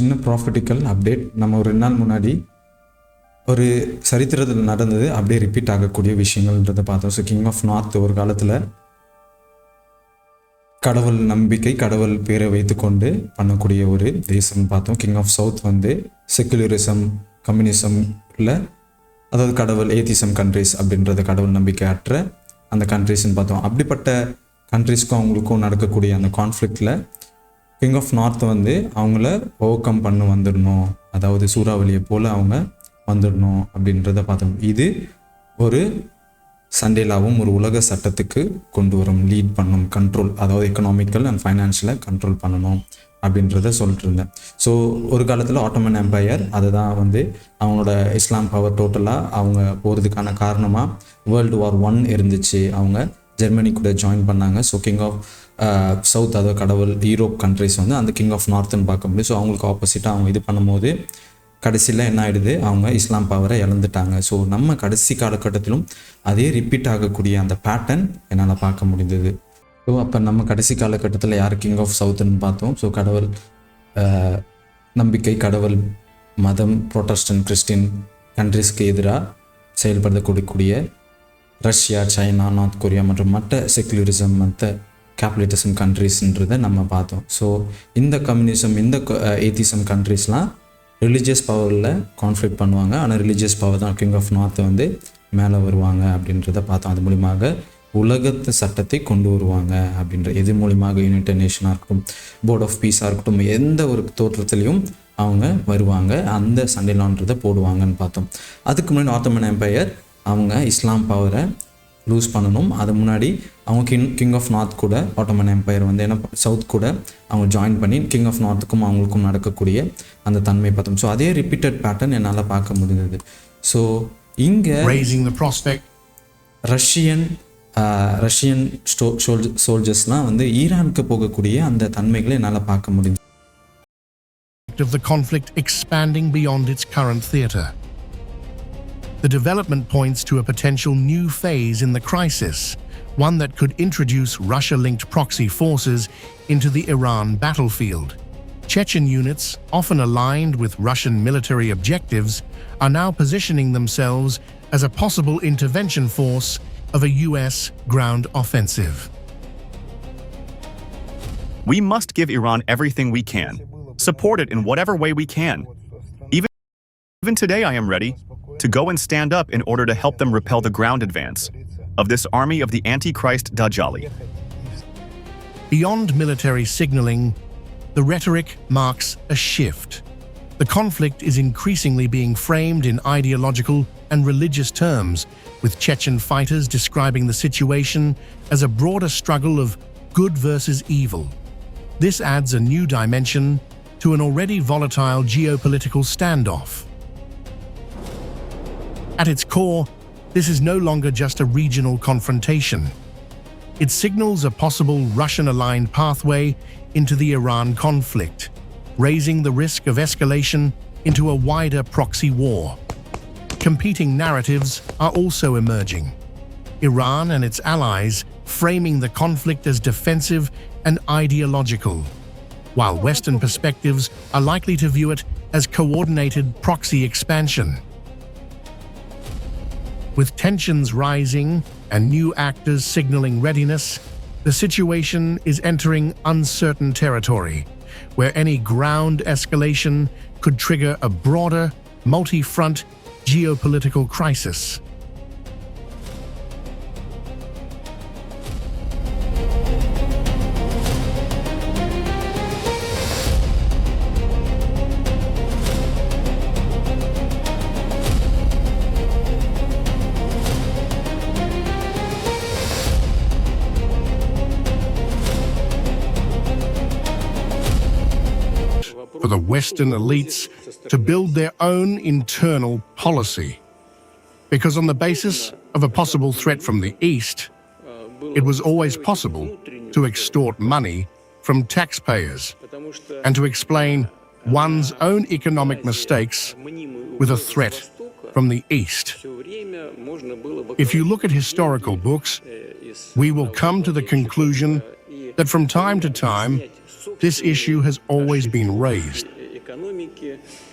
சின்ன prophetical update. நம்ம ஒரு 2 நாள் முன்னாடி ஒரு சரித்திரத்தில் நடந்தது அப்படியே ரிப்பீட் ஆகக்கூடிய விஷயங்கள்ன்றதை பார்த்தோம். ஸோ கிங் ஆஃப் நார்த் ஒரு காலத்தில் கடவுள் நம்பிக்கை, கடவுள் பேரை வைத்துக்கொண்டு பண்ணக்கூடிய ஒரு தேசம்னு பார்த்தோம். கிங் ஆஃப் சவுத் வந்து செக்குலரிசம், கம்யூனிசமில், அதாவது கடவுள் ஏத்திசம் கண்ட்ரிஸ் அப்படின்றது கடவுள் நம்பிக்கை அற்ற அந்த கண்ட்ரிஸ்ன்னு பார்த்தோம். அப்படிப்பட்ட கண்ட்ரிஸ்க்கும் அவங்களுக்கும் நடக்கக்கூடிய அந்த கான்ஃப்ளிக்டில் கிங் ஆஃப் நார்த் வந்து அவங்கள ஓவர் கம் பண்ண வந்துடணும், அதாவது சூறாவளியை போல் அவங்க வந்துடணும் அப்படின்றத பார்த்தோம். இது ஒரு சண்டேலாவும் ஒரு உலக சட்டத்துக்கு கொண்டு வரும், லீட் பண்ணும், கண்ட்ரோல், அதாவது எக்கனாமிக்கல் அண்ட் ஃபைனான்ஷியலை கண்ட்ரோல் பண்ணணும் அப்படின்றத சொல்லிட்டு இருந்தேன். ஸோ ஒரு காலத்தில் ஆட்டோமன் எம்பையர் அதை தான் வந்து அவங்களோட இஸ்லாம் பவர் டோட்டலாக அவங்க போகிறதுக்கான காரணமாக வேர்ல்டு வார் 1 இருந்துச்சு. அவங்க ஜெர்மனி கூட ஜாயின் பண்ணாங்க. ஸோ கிங் ஆஃப் சவுத், அதாவது கடவுள் யூரோப் கண்ட்ரிஸ் வந்து அந்த கிங் ஆஃப் நார்த்துன்னு பார்க்க முடியும். ஸோ அவங்களுக்கு ஆப்போசிட்டாக அவங்க இது பண்ணும்போது கடைசியில் என்ன ஆகிடுது, அவங்க இஸ்லாம் பவரை இழந்துட்டாங்க. ஸோ நம்ம கடைசி காலகட்டத்திலும் அதே ரிப்பீட் ஆகக்கூடிய அந்த பேட்டர்ன் என்னால் பார்க்க முடிந்தது. ஸோ அப்போ நம்ம கடைசி காலகட்டத்தில் யார் கிங் ஆஃப் சவுத்துன்னு பார்த்தோம். ஸோ கடவுள் நம்பிக்கை, கடவுள் மதம், புரோட்டஸ்டன்ட் கிறிஸ்டின் கண்ட்ரிஸ்க்கு எதிராக செயல்படுத்தக்கூடிய ரஷ்யா, சைனா, நார்த் கொரியா மற்றும் மற்ற செக்குலரிசம், மற்ற கேபிட்டலிசம் கண்ட்ரிஸ்ன்றதை நம்ம பார்த்தோம். ஸோ இந்த கம்யூனிசம், இந்த ஏத்திசம் கண்ட்ரிஸ்லாம் ரிலீஜியஸ் பவரில் கான்ஃப்ளிக்ட் பண்ணுவாங்க. ஆனால் ரிலீஜியஸ் பவர் தான் கிங் ஆஃப் நார்த்தை வந்து மேலே வருவாங்க அப்படின்றத பார்த்தோம். அது மூலியமாக உலகத்து சட்டத்தை கொண்டு வருவாங்க அப்படின்ற, இது மூலியமாக யுனைடெட் நேஷனாக இருக்கட்டும், போர்ட் ஆஃப் பீஸாக இருக்கட்டும், எந்த ஒரு தோற்றத்துலையும் அவங்க வருவாங்க, அந்த சண்டேலான்றதை போடுவாங்கன்னு பார்த்தோம். அதுக்கு முன்னாடி ஆட்டோமன் எம்பையர் அவங்க இஸ்லாம் பவரை லூஸ் பண்ணணும். அது முன்னாடி அவங்க கிங் ஆஃப் நார்த் கூட ஆட்டோமன் எம்பையர் வந்து ஏன்னா சவுத் கூட அவங்க ஜாயின் பண்ணி கிங் ஆஃப் நார்த்துக்கும் அவங்களுக்கும் நடக்கக்கூடிய அந்த தன்மை பார்த்தோம். ஸோ அதே ரிப்பீட்டட் பேட்டர்ன் என்னால் பார்க்க முடிந்தது. ஸோ இங்கே ரஷ்யன் சோல்ஜர்ஸ்லாம் வந்து ஈரானுக்கு போகக்கூடிய அந்த தன்மைகளை என்னால் பார்க்க முடிஞ்சது. Of the conflict expanding beyond its current theater. The development points to a potential new phase in the crisis, one that could introduce Russia-linked proxy forces into the Iran battlefield. Chechen units, often aligned with Russian military objectives, are now positioning themselves as a possible intervention force of a US ground offensive. We must give Iran everything we can, support it in whatever way we can. Even today I am ready to go and stand up in order to help them repel the ground advance of this army of the Antichrist Dajjali. Beyond military signaling, the rhetoric marks a shift. The conflict is increasingly being framed in ideological and religious terms, with Chechen fighters describing the situation as a broader struggle of good versus evil. This adds a new dimension to an already volatile geopolitical standoff. At its core, this is no longer just a regional confrontation. It signals a possible Russian-aligned pathway into the Iran conflict, raising the risk of escalation into a wider proxy war. Competing narratives are also emerging. Iran and its allies framing the conflict as defensive and ideological, while Western perspectives are likely to view it as coordinated proxy expansion. With tensions rising and new actors signaling readiness, the situation is entering uncertain territory, where any ground escalation could trigger a broader, multi-front geopolitical crisis. For the Western elites to build their own internal policy. Because on the basis of a possible threat from the East, it was always possible to extort money from taxpayers and to explain one's own economic mistakes with a threat from the East. If you look at historical books, we will come to the conclusion that from time to time, this issue has always been raised.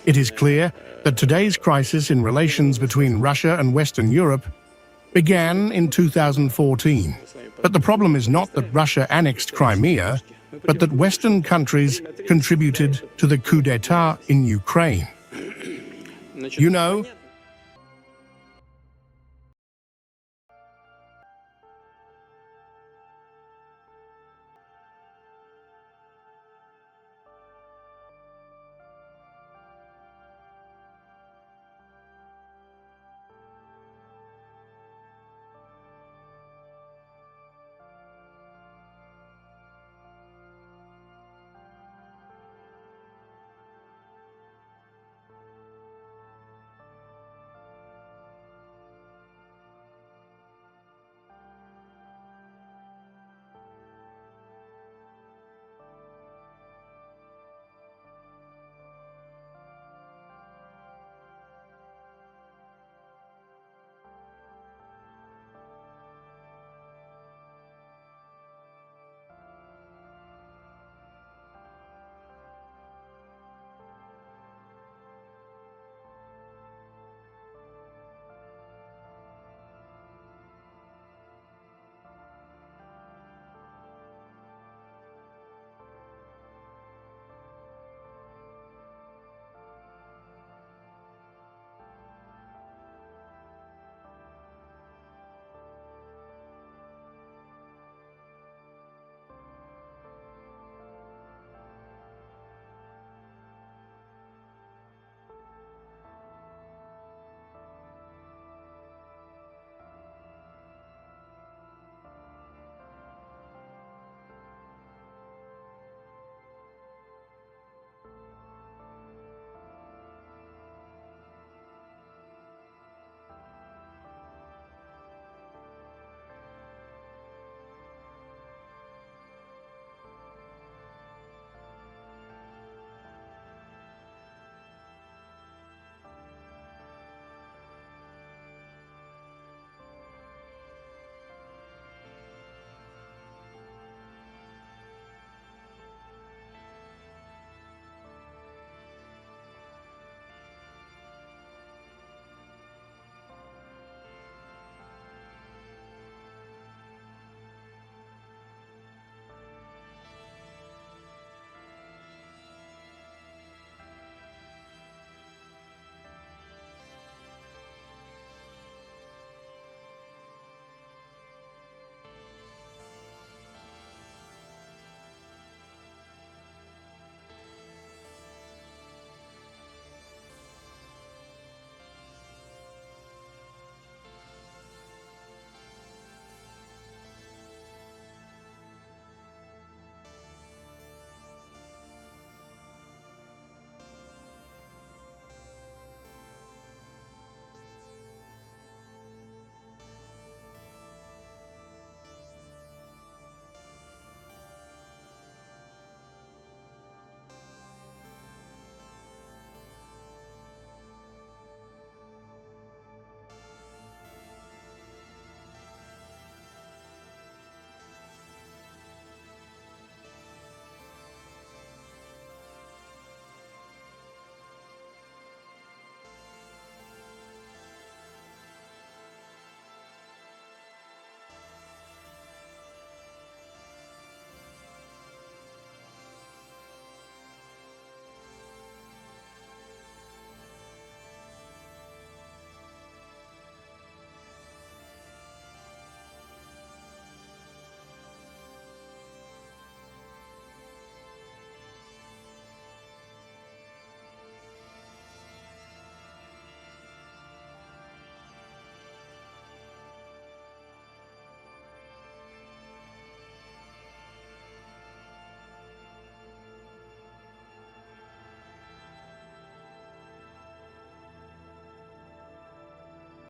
It is clear that today's crisis in relations between Russia and Western Europe began in 2014. But the problem is not that Russia annexed Crimea, but that Western countries contributed to the coup d'etat in Ukraine. You know,